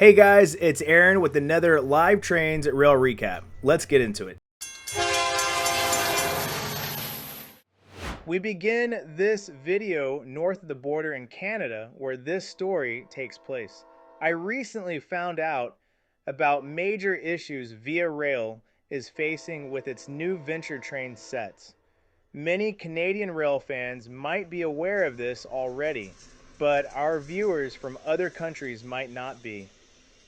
Hey guys, it's Aaron with another Live Trains Rail Recap. Let's get into it. We begin this video north of the border in Canada, where this story takes place. I recently found out about major issues Via Rail is facing with its new Venture train sets. Many Canadian rail fans might be aware of this already, but our viewers from other countries might not be.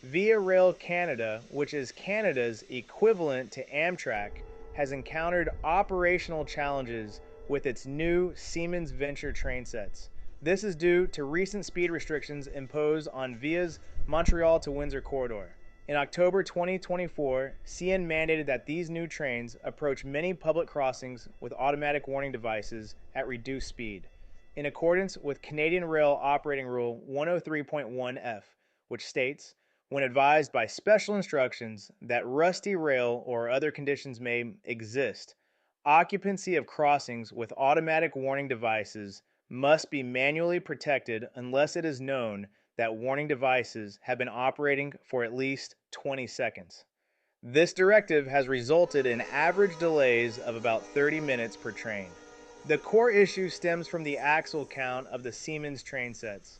Via Rail Canada, which is Canada's equivalent to Amtrak, has encountered operational challenges with its new Siemens Venture train sets. This is due to recent speed restrictions imposed on Via's Montreal to Windsor corridor. In October 2024, CN mandated that these new trains approach many public crossings with automatic warning devices at reduced speed, in accordance with Canadian Rail Operating Rule 103.1F, which states, when advised by special instructions that rusty rail or other conditions may exist, occupancy of crossings with automatic warning devices must be manually protected unless it is known that warning devices have been operating for at least 20 seconds. This directive has resulted in average delays of about 30 minutes per train. The core issue stems from the axle count of the Siemens train sets.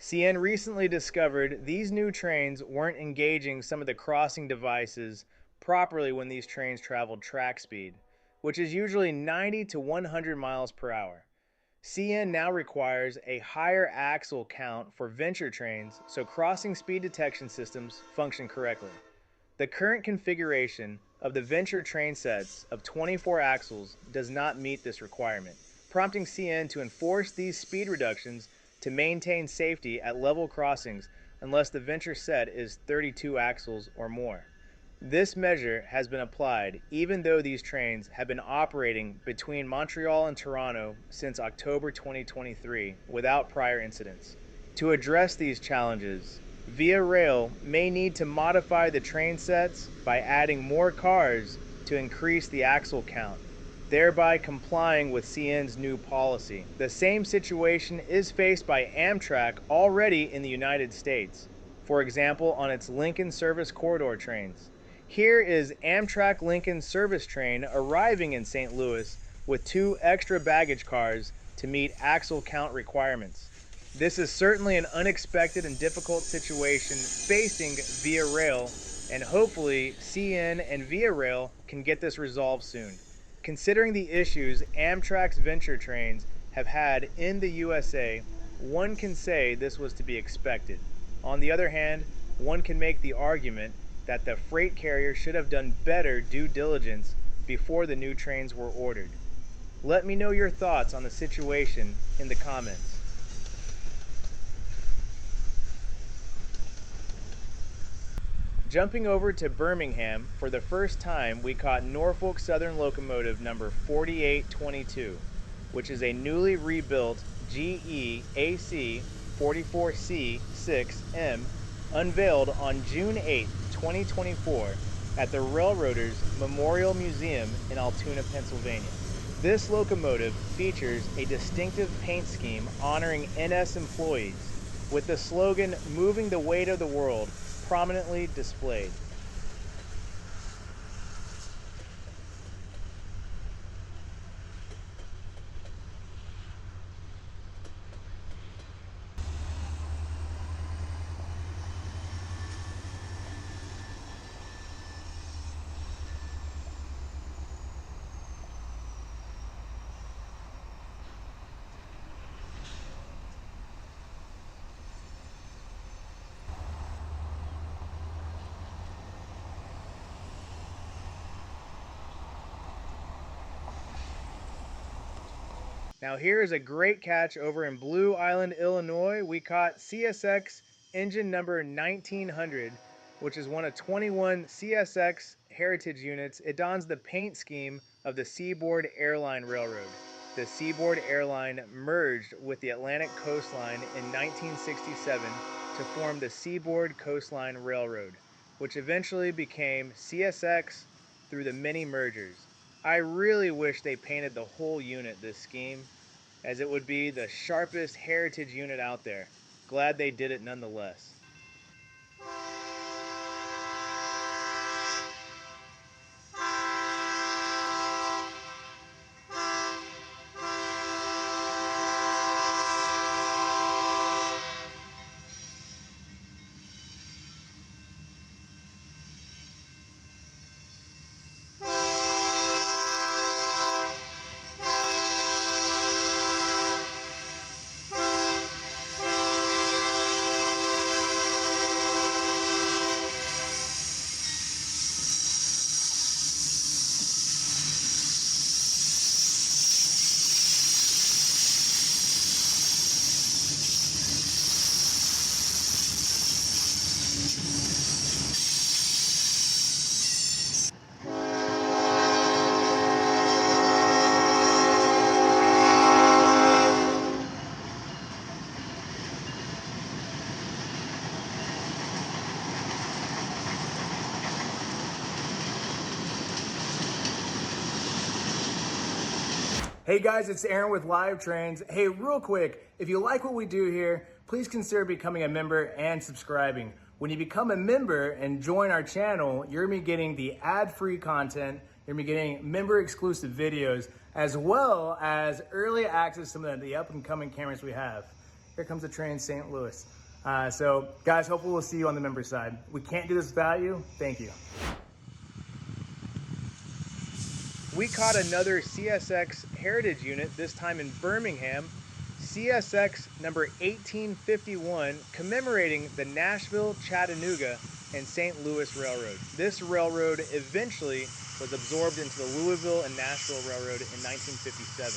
CN recently discovered these new trains weren't engaging some of the crossing devices properly when these trains traveled track speed, which is usually 90 to 100 miles per hour. CN now requires a higher axle count for Venture trains so crossing speed detection systems function correctly. The current configuration of the Venture train sets of 24 axles does not meet this requirement, prompting CN to enforce these speed reductions to maintain safety at level crossings unless the Venture set is 32 axles or more. This measure has been applied even though these trains have been operating between Montreal and Toronto since October 2023 without prior incidents. To address these challenges, Via Rail may need to modify the train sets by adding more cars to increase the axle count, thereby complying with CN's new policy. The same situation is faced by Amtrak already in the United States, for example on its Lincoln Service Corridor trains. Here is Amtrak Lincoln Service train arriving in St. Louis with 2 extra baggage cars to meet axle count requirements. This is certainly an unexpected and difficult situation facing Via Rail, and hopefully CN and Via Rail can get this resolved soon. Considering the issues Amtrak's Venture trains have had in the USA, one can say this was to be expected. On the other hand, one can make the argument that the freight carrier should have done better due diligence before the new trains were ordered. Let me know your thoughts on the situation in the comments. Jumping over to Birmingham, for the first time we caught Norfolk Southern locomotive number 4822, which is a newly rebuilt GE AC 44C6M, unveiled on June 8, 2024 at the Railroaders Memorial Museum in Altoona, Pennsylvania. This locomotive features a distinctive paint scheme honoring NS employees, with the slogan "Moving the Weight of the World" prominently displayed. Now here is a great catch over in Blue Island, Illinois. We caught CSX engine number 1900, which is one of 21 CSX Heritage units. It dons the paint scheme of the Seaboard Airline Railroad. The Seaboard Airline merged with the Atlantic Coastline in 1967 to form the Seaboard Coastline Railroad, which eventually became CSX through the many mergers. I really wish they painted the whole unit this scheme, as it would be the sharpest heritage unit out there. Glad they did it nonetheless. Hey guys, it's Aaron with Live Trains. Hey, real quick, if you like what we do here, please consider becoming a member and subscribing. When you become a member and join our channel, you're gonna be getting the ad-free content, you're gonna be getting member-exclusive videos, as well as early access to some of the up-and-coming cameras we have. Here comes the train, St. Louis. So guys, hopefully we'll see you on the member side. We can't do this without you. Thank you. We caught another CSX Heritage unit, this time in Birmingham, CSX number 1851, commemorating the Nashville, Chattanooga, and St. Louis Railroad. This railroad eventually was absorbed into the Louisville and Nashville Railroad in 1957.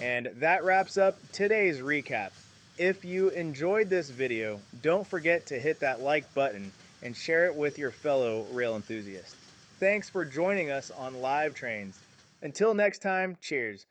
And that wraps up today's recap. If you enjoyed this video, don't forget to hit that like button and share it with your fellow rail enthusiasts. Thanks for joining us on Live Trains. Until next time, cheers.